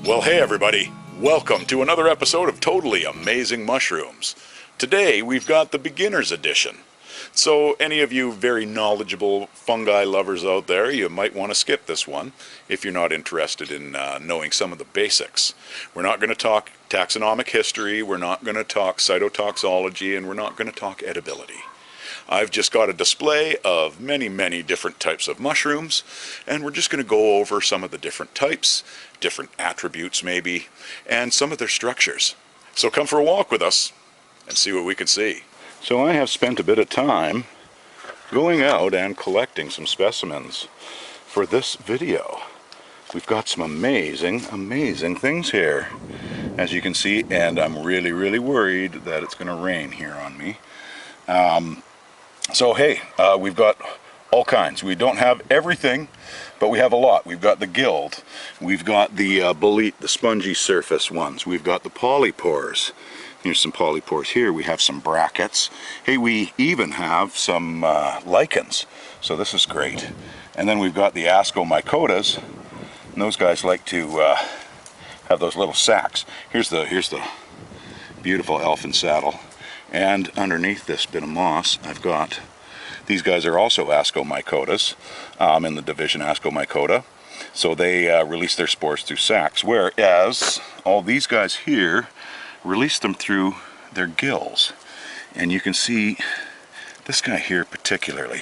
Well, hey everybody, welcome to another episode of Totally Amazing Mushrooms. Today we've got the beginner's edition. So any of you very knowledgeable fungi lovers out there, you might want to skip this one if you're not interested in knowing some of the basics. We're not going to talk taxonomic history, we're not going to talk cytotoxology, and we're not going to talk edibility. I've just got a display of many different types of mushrooms, and we're just going to go over some of the different types, different attributes maybe, and some of their structures. So come for a walk with us and see what we can see. So I have spent a bit of time going out and collecting some specimens for this video. We've got some amazing things here, as you can see, and I'm really worried that it's going to rain here on me. So hey, we've got all kinds. We don't have everything, but we have a lot. We've got the guild, we've got the bolete, the spongy surface ones, we've got the polypores. Here's some polypores here. We have some brackets. Hey, we even have some lichens, so this is great. And then we've got the ascomycotas, and those guys like to have those little sacs. Here's the beautiful elfin saddle. And underneath this bit of moss, I've got, these guys are also ascomycotas, in the division Ascomycota. So they release their spores through sacs, whereas all these guys here release them through their gills. And you can see this guy here particularly.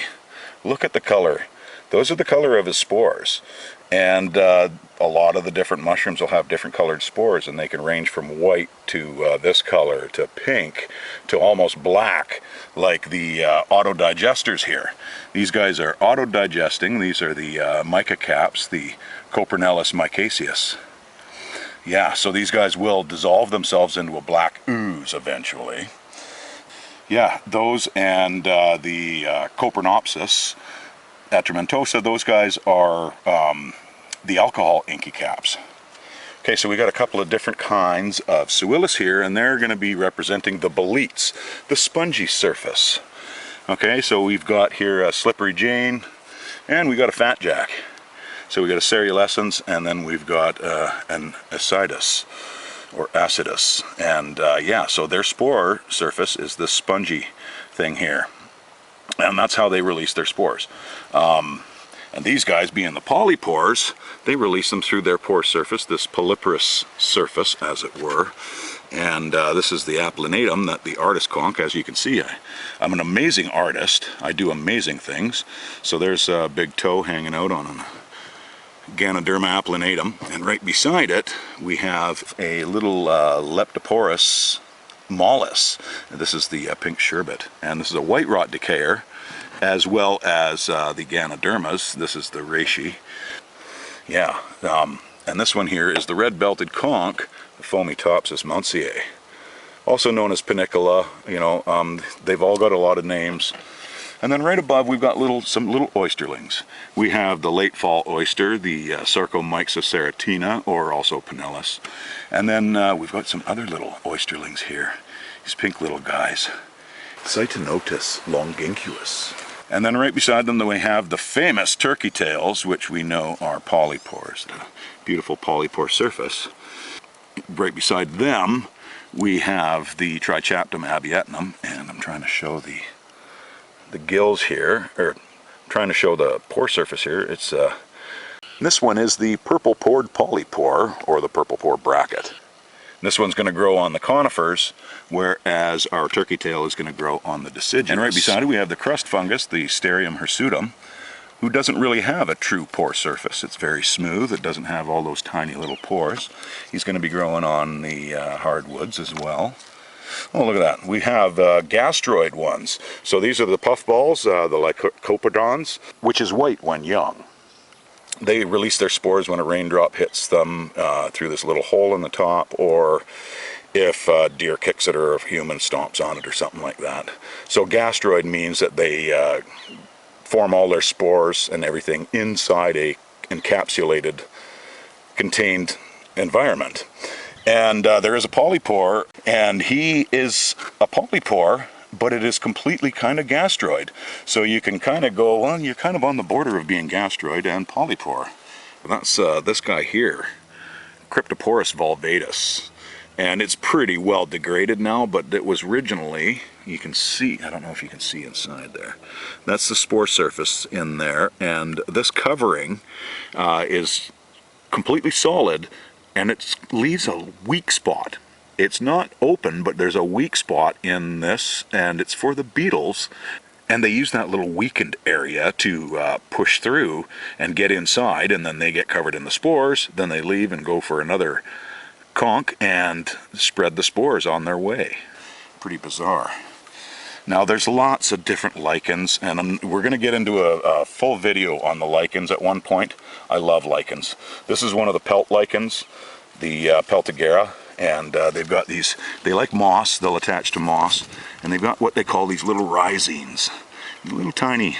Look at the color. Those are the color of his spores. And a lot of the different mushrooms will have different colored spores, and they can range from white to this color to pink to almost black, like the autodigesters here. These guys are autodigesting. These are the mica caps, the Copernellus micaceus. Yeah, so these guys will dissolve themselves into a black ooze eventually. Yeah, those and the Copernopsis atramentosa, those guys are the alcohol inky caps. Okay, so we got a couple of different kinds of Suillus here, and they're going to be representing the boletes, the spongy surface. Okay, so we've got here a slippery Jane, and we got a fat jack. So we got a cerulescens, and then we've got an acidus or acidus, and yeah, so their spore surface is this spongy thing here. And that's how they release their spores. And these guys, being the polypores, they release them through their pore surface, this polyporous surface, as it were. And this is the applinatum, that the artist conch. As you can see, I'm an amazing artist. I do amazing things. So there's a big toe hanging out on a Ganoderma applinatum. And right beside it, we have a little leptoporous mollis. This is the pink sherbet, and this is a white rot decayer, as well as the Ganodermas. This is the reishi. Yeah, and this one here is the red-belted conch, the Fomitopsis mountziae, also known as panicola. You know, they've all got a lot of names. And then right above, we've got some little oysterlings. We have the late fall oyster, the Sarcomyxa ceratina, or also Pinellus. And then we've got some other little oysterlings here. These pink little guys. Cytinotus longinquus. And then right beside them, we have the famous turkey tails, which we know are polypores. The beautiful polypore surface. Right beside them, we have the Trichaptum abietnum, and I'm trying to show the gills here, or trying to show the pore surface here. It's this one is the purple-pored polypore, or the purple-pore bracket. This one's going to grow on the conifers, whereas our turkey tail is going to grow on the deciduous. And right beside it, we have the crust fungus, the Sterium hirsutum, who doesn't really have a true pore surface. It's very smooth. It doesn't have all those tiny little pores. He's going to be growing on the hardwoods as well. Oh, look at that. We have gastroid ones. So these are the puffballs, the lycopodons, which is white when young. They release their spores when a raindrop hits them through this little hole in the top, or if a deer kicks it or a human stomps on it or something like that. So gastroid means that they form all their spores and everything inside a encapsulated, contained environment. And there is a polypore, and he is a polypore, but it is completely kind of gastroid. So you can kind of go, well, you're kind of on the border of being gastroid and polypore. And that's this guy here, Cryptoporus valvatus. And it's pretty well degraded now, but it was originally, you can see, I don't know if you can see inside there. That's the spore surface in there, and this covering is completely solid, and it leaves a weak spot. It's not open, but there's a weak spot in this, and it's for the beetles. And they use that little weakened area to push through and get inside, and then they get covered in the spores, then they leave and go for another conch and spread the spores on their way. Pretty bizarre. Now there's lots of different lichens, and we're going to get into a full video on the lichens at one point. I love lichens. This is one of the pelt lichens, the Peltigera, and they've got these, they like moss, they'll attach to moss, and they've got what they call these little rhizines, little tiny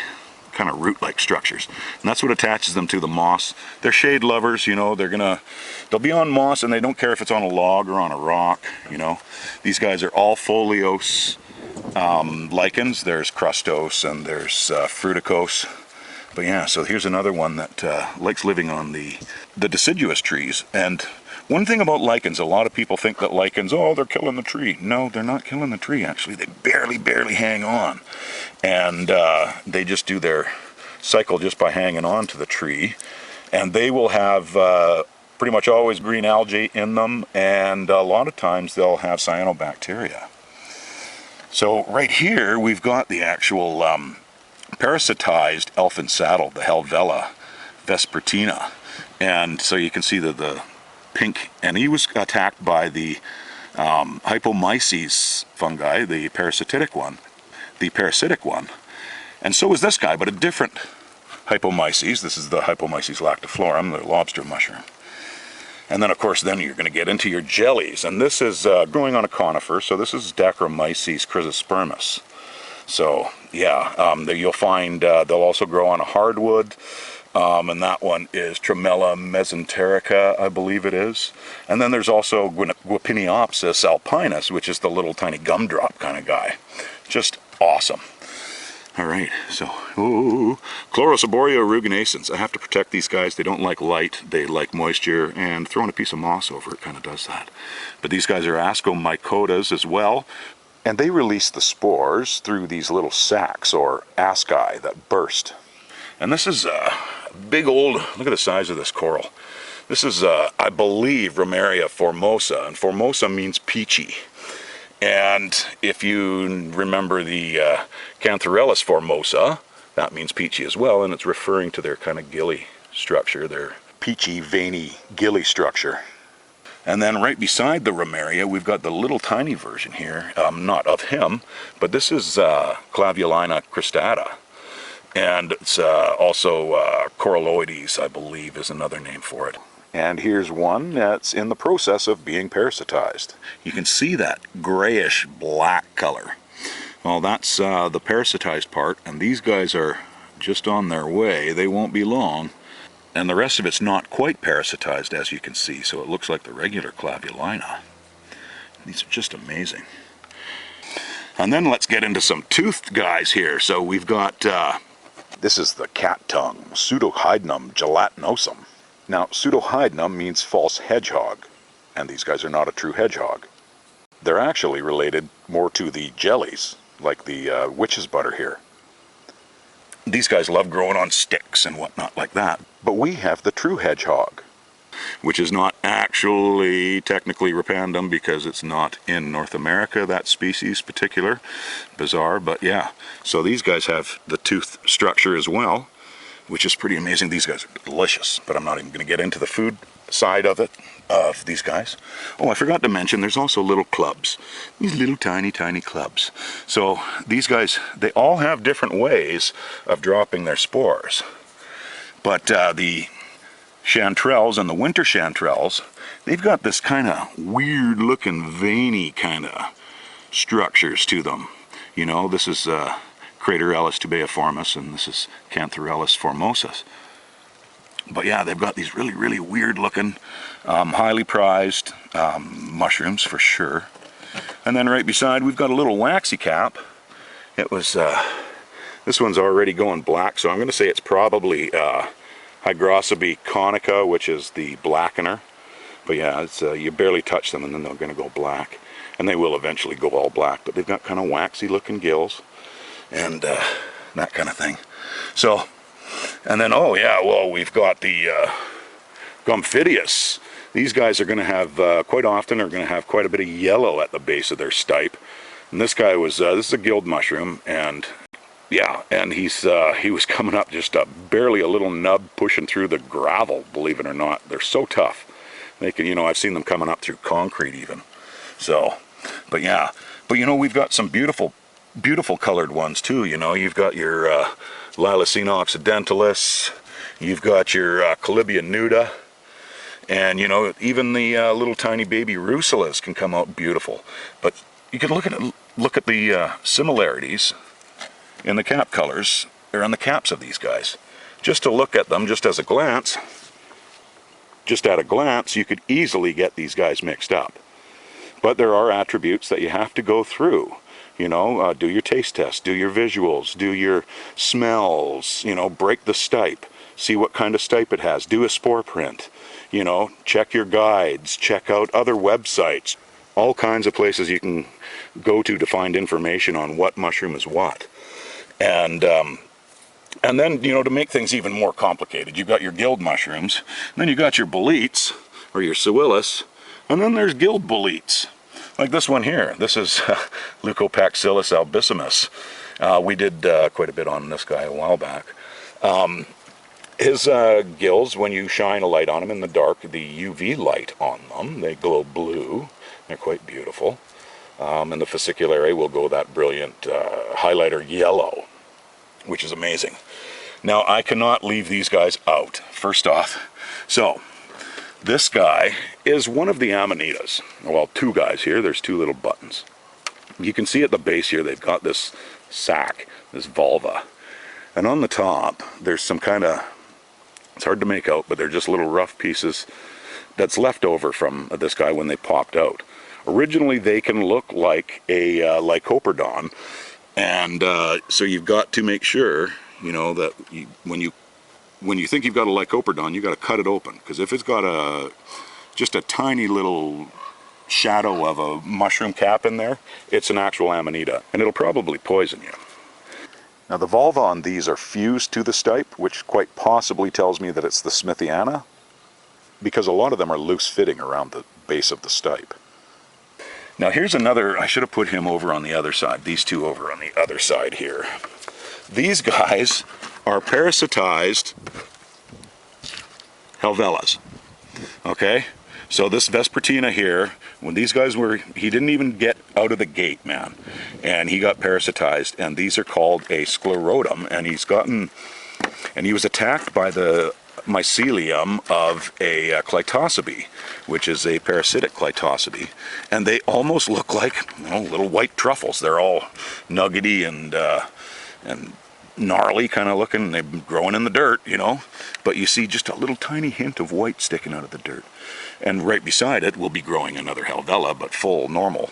kind of root-like structures, and that's what attaches them to the moss. They're shade lovers, you know. They'll be on moss, and they don't care if it's on a log or on a rock, you know. These guys are all foliose lichens. There's crustose and there's fruticose. But yeah, so here's another one that likes living on the deciduous trees. And one thing about lichens, a lot of people think that lichens, oh, they're killing the tree. No, they're not killing the tree, actually. They barely hang on. And they just do their cycle just by hanging on to the tree. And they will have pretty much always green algae in them, and a lot of times they'll have cyanobacteria. So right here we've got the actual parasitized elfin saddle, the Helvella vespertina. And so you can see the pink, and he was attacked by the hypomyces fungi, the parasitic one. And so is this guy, but a different hypomyces. This is the Hypomyces lactiflorum, the lobster mushroom. And then, of course, then you're going to get into your jellies. And this is growing on a conifer, so this is Dacromyces chrysospermus. So, yeah, you'll find they'll also grow on a hardwood. And that one is Tremella mesenterica, I believe it is. And then there's also Guapiniopsis alpinus, which is the little tiny gumdrop kind of guy. Just awesome. All right, so, Chlorosoboria ruginacens. I have to protect these guys. They don't like light, they like moisture, and throwing a piece of moss over it kind of does that. But these guys are ascomycotas as well, and they release the spores through these little sacs or asci that burst. And this is a big old, look at the size of this coral. This is, I believe, Romeria formosa, and formosa means peachy. And if you remember the Cantharellus formosa, that means peachy as well, and it's referring to their kind of gilly structure, their peachy, veiny, gilly structure. And then right beside the Romeria, we've got the little tiny version here, not of him, but this is Clavulina cristata. And it's also Coralloides, I believe, is another name for it. And here's one that's in the process of being parasitized. You can see that grayish black color. Well, that's the parasitized part, and these guys are just on their way. They won't be long. And the rest of it's not quite parasitized, as you can see, so it looks like the regular Clavulina. These are just amazing. And then let's get into some toothed guys here. So we've got, this is the cat tongue, Pseudohydnum gelatinosum. Now, Pseudohydnum means false hedgehog, and these guys are not a true hedgehog. They're actually related more to the jellies, like the witch's butter here. These guys love growing on sticks and whatnot like that. But we have the true hedgehog, which is not actually technically Repandum because it's not in North America, that species particular. Bizarre, but yeah. So these guys have the tooth structure as well, which is pretty amazing. These guys are delicious, but I'm not even going to get into the food side of it, of these guys. Oh, I forgot to mention, there's also little clubs. These little tiny clubs. So these guys, they all have different ways of dropping their spores. But the chanterelles and the winter chanterelles, they've got this kind of weird looking veiny kind of structures to them. You know, this is Craterellus tubeiformis, and this is Cantharellus formosus. But yeah, they've got these really weird looking, highly prized mushrooms for sure. And then right beside, we've got a little waxy cap. It was, this one's already going black, so I'm going to say it's probably Hygrocebi conica, which is the blackener. But yeah, it's you barely touch them and then they're going to go black. And they will eventually go all black, but they've got kind of waxy looking gills and that kind of thing. So, and then, oh yeah, well, we've got the Gomphidius. These guys are going to have, quite often, are going to have quite a bit of yellow at the base of their stipe. And this guy was, this is a gill mushroom, and yeah, and he was coming up just barely a little nub pushing through the gravel, believe it or not. They're so tough. They can, you know, I've seen them coming up through concrete even. So, but yeah, but you know, we've got some beautiful, beautiful colored ones too. You know, you've got your Lilacina occidentalis, you've got your Colibia nuda, and you know, even the little tiny baby Rusulas can come out beautiful. But you can look at the similarities in the cap colors, or on the caps of these guys. Just to look at them, just as a glance, just at a glance, you could easily get these guys mixed up. But there are attributes that you have to go through. You know, do your taste test, do your visuals, do your smells, you know, break the stipe, see what kind of stipe it has, do a spore print, you know, check your guides, check out other websites, all kinds of places you can go to find information on what mushroom is what. And then, you know, to make things even more complicated, you've got your gilled mushrooms, and then you got your boletes, or your pseuilus, and then there's gilled boletes. Like this one here. This is Leucopaxillus albissimus. We did quite a bit on this guy a while back. His gills, when you shine a light on them in the dark, the UV light on them, they glow blue. They're quite beautiful. And the fasciculae will go that brilliant highlighter yellow, which is amazing. Now, I cannot leave these guys out, first off. So, this guy is one of the amanitas. Well, two guys here. There's two little buttons. You can see at the base here they've got this sac, this vulva. And on the top, there's some kind of, it's hard to make out, but they're just little rough pieces that's left over from this guy when they popped out. Originally, they can look like a Lycoperdon. And so you've got to make sure, you know, that when you think you've got a Lycoperdon, you've got to cut it open. Because if it's got just a tiny little shadow of a mushroom cap in there, it's an actual amanita. And it'll probably poison you. Now the vulva on these are fused to the stipe, which quite possibly tells me that it's the Smithiana. Because a lot of them are loose fitting around the base of the stipe. Now here's another, I should have put him over on the other side, these two over on the other side here. These guys are parasitized Helvelas. Okay? So this Vespertina here, when these guys were, he didn't even get out of the gate, man. And he got parasitized, and these are called a sclerotum, and he was attacked by the mycelium of a Clitosobe, which is a parasitic Clitosobe, and they almost look like, you know, little white truffles. They're all nuggety and gnarly kind of looking. They've been growing in the dirt, you know, but you see just a little tiny hint of white sticking out of the dirt, and right beside it will be growing another Helvela, but full normal.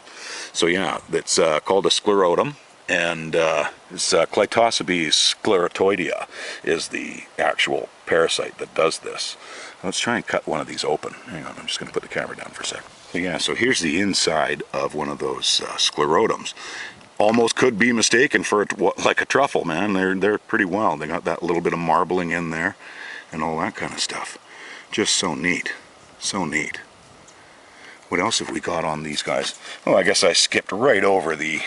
So yeah, it's called a sclerotum. And it's Clitosobe sclerotoidea is the actual parasite that does this. Let's try and cut one of these open. Hang on, I'm just going to put the camera down for a second. So yeah, so here's the inside of one of those sclerotums. Almost could be mistaken for like a truffle, man. They're pretty wild. They got that little bit of marbling in there and all that kind of stuff. Just so neat. So neat. What else have we got on these guys? Oh, I guess I skipped right over the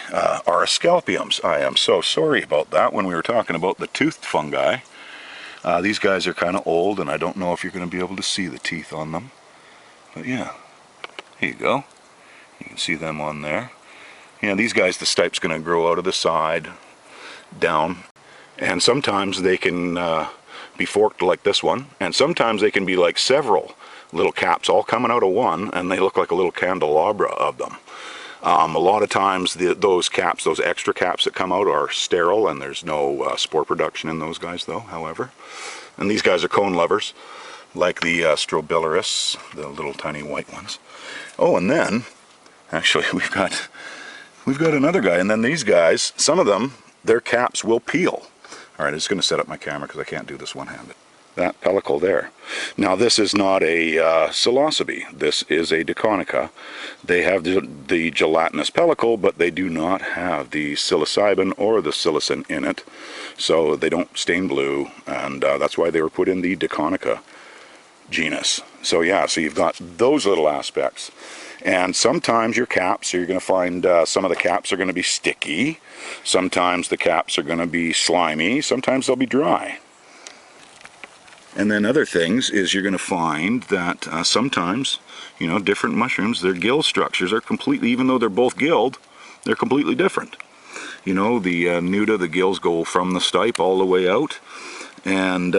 Auroscalpiums. I am so sorry about that when we were talking about the toothed fungi. These guys are kind of old, and I don't know if you're going to be able to see the teeth on them. But yeah, here you go. You can see them on there. Yeah, these guys, the stipe's going to grow out of the side, down. And sometimes they can be forked like this one, and sometimes they can be like several little caps all coming out of one, and they look like a little candelabra of them. A lot of times those caps, those extra caps that come out, are sterile, and there's no spore production in those guys though, however. And these guys are cone lovers, like the Strobilurus, the little tiny white ones. Oh, and then actually we've got another guy, and then these guys, some of them, their caps will peel. Alright, I'm just going to set up my camera because I can't do this one-handed. that pellicle there. Now this is not a psilocybe, this is a diconica. They have the gelatinous pellicle, but they do not have the psilocybin or the psilocin in it, so they don't stain blue, and that's why they were put in the diconica genus. So yeah, so you've got those little aspects. And sometimes your caps, you're going to find some of the caps are going to be sticky, sometimes the caps are going to be slimy, sometimes they'll be dry. And then other things is you're going to find that sometimes, you know, different mushrooms, their gill structures are completely, even though they're both gilled, they're completely different. You know, the nuda, the gills go from the stipe all the way out, and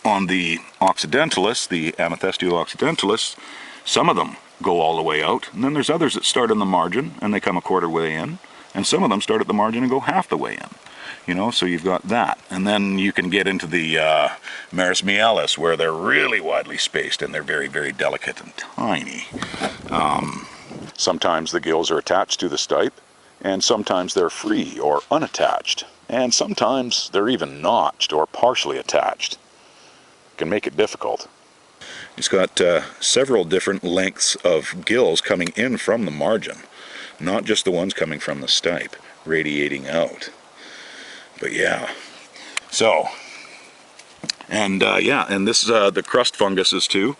on the occidentalis, the amethystio occidentalis, some of them go all the way out, and then there's others that start in the margin and they come a quarter way in, and some of them start at the margin and go half the way in. You know, so you've got that. And then you can get into the Maris mielis, where they're really widely spaced and they're very, very delicate and tiny. Sometimes the gills are attached to the stipe, and sometimes they're free or unattached. And sometimes they're even notched or partially attached. Can make it difficult. It's got several different lengths of gills coming in from the margin, not just the ones coming from the stipe, radiating out. But yeah, so, and yeah, and this is the crust funguses too.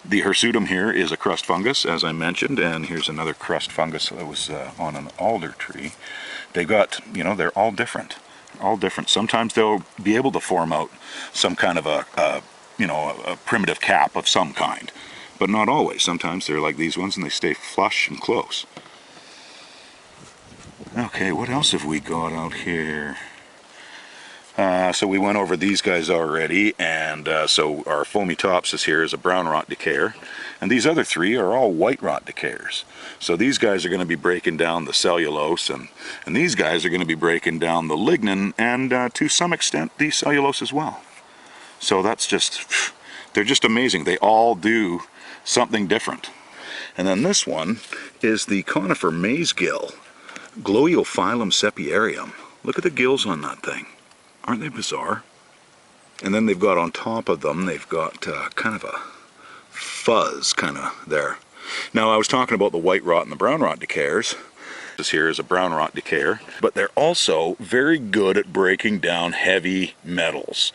The hirsutum here is a crust fungus, as I mentioned, and here's another crust fungus that was on an alder tree. They've got, you know, they're all different, Sometimes they'll be able to form out some kind of you know, a primitive cap of some kind, but not always. Sometimes they're like these ones and they stay flush and close. Okay, what else have we got out here? So we went over these guys already, and so our Fomitopsis here is a brown rot decayer, and these other three are all white rot decayers. So these guys are going to be breaking down the cellulose, and these guys are going to be breaking down the lignin, and to some extent the cellulose as well. So that's just, they're just amazing. They all do something different. And then this one is the conifer mazegill, Gloeophyllum sepiarium. Look at the gills on that thing. Aren't they bizarre? And then they've got on top of them, they've got kind of a fuzz kind of there. Now I was talking about the white rot and the brown rot decayers. This here is a brown rot decayer, but they're also very good at breaking down heavy metals.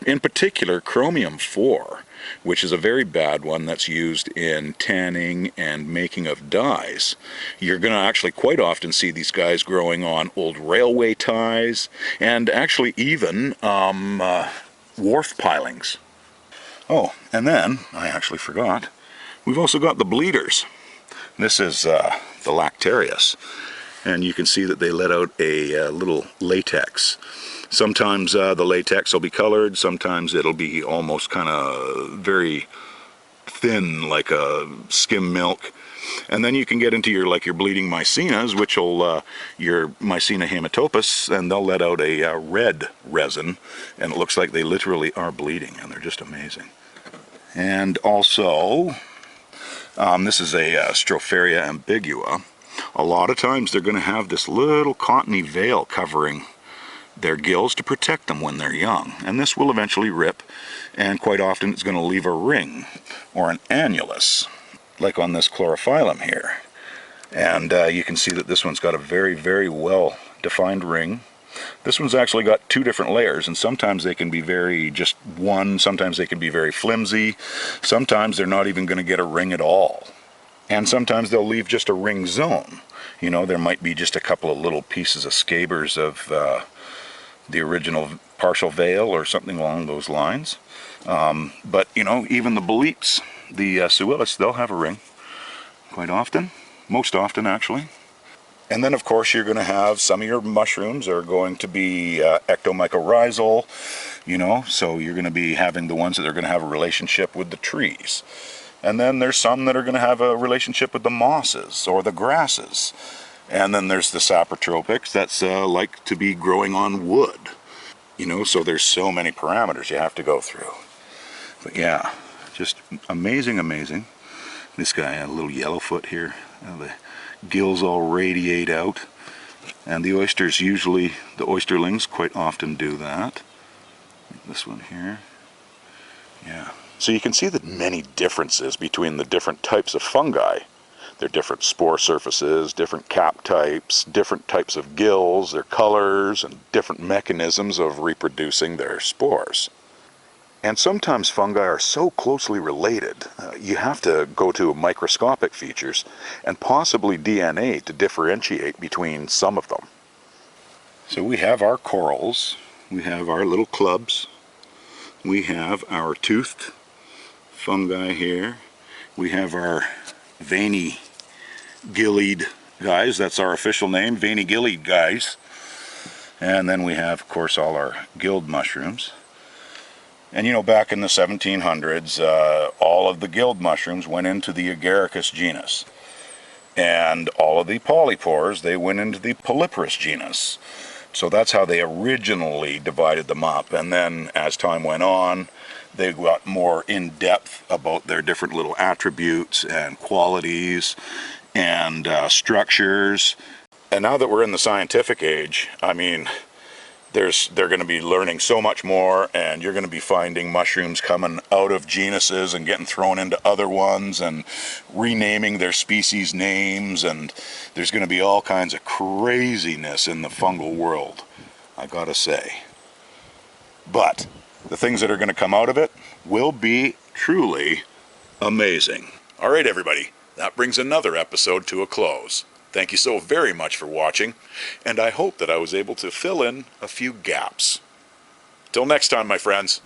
In particular, chromium-4, which is a very bad one that's used in tanning and making of dyes. You're going to actually quite often see these guys growing on old railway ties, and actually even wharf pilings. Oh, and then, I actually forgot, we've also got the bleeders. This is the Lactarius, and you can see that they let out a little latex. Sometimes the latex will be colored, sometimes it'll be almost kind of very thin, like a skim milk. And then you can get into your bleeding mycenas, which will your Mycena haematopus, and they'll let out a red resin, and it looks like they literally are bleeding, and they're just amazing. And also, this is a Stropharia ambigua. A lot of times they're going to have this little cottony veil covering their gills to protect them when they're young, and this will eventually rip, and quite often it's going to leave a ring or an annulus, like on this chlorophyllum here. And you can see that this one's got a very, very well defined ring. This one's actually got two different layers, and sometimes they can be very just one, sometimes they can be very flimsy, sometimes they're not even going to get a ring at all, and sometimes they'll leave just a ring zone. You know, there might be just a couple of little pieces of scabers of the original partial veil or something along those lines. But, you know, even the boletes, the suillis, they'll have a ring quite often, most often actually. And then of course you're going to have some of your mushrooms are going to be ectomycorrhizal, you know, so you're going to be having the ones that are going to have a relationship with the trees. And then there's some that are going to have a relationship with the mosses or the grasses. And then there's the saprotropics that's like to be growing on wood. You know, so there's so many parameters you have to go through. But yeah, just amazing, amazing. This guy, a little yellowfoot here. The gills all radiate out. And the oysters usually, the oysterlings quite often do that. This one here. Yeah. So you can see the many differences between the different types of fungi. Their different spore surfaces, different cap types, different types of gills, their colors, and different mechanisms of reproducing their spores. And sometimes fungi are so closely related, you have to go to microscopic features and possibly DNA to differentiate between some of them. So we have our corals, we have our little clubs, we have our toothed fungi here, we have our veiny gillied guys, that's our official name, veiny gillied guys. And then we have, of course, all our gilled mushrooms. And you know, back in the 1700s, all of the gilled mushrooms went into the Agaricus genus. And all of the polypores, they went into the Polyporus genus. So that's how they originally divided them up. And then as time went on, they got more in depth about their different little attributes and qualities and structures. And now that we're in the scientific age, I mean, they're going to be learning so much more, and you're going to be finding mushrooms coming out of genuses and getting thrown into other ones and renaming their species names, and there's going to be all kinds of craziness in the fungal world, I gotta say. But the things that are going to come out of it will be truly amazing. All right, everybody, that brings another episode to a close. Thank you so very much for watching, and I hope that I was able to fill in a few gaps. Till next time, my friends.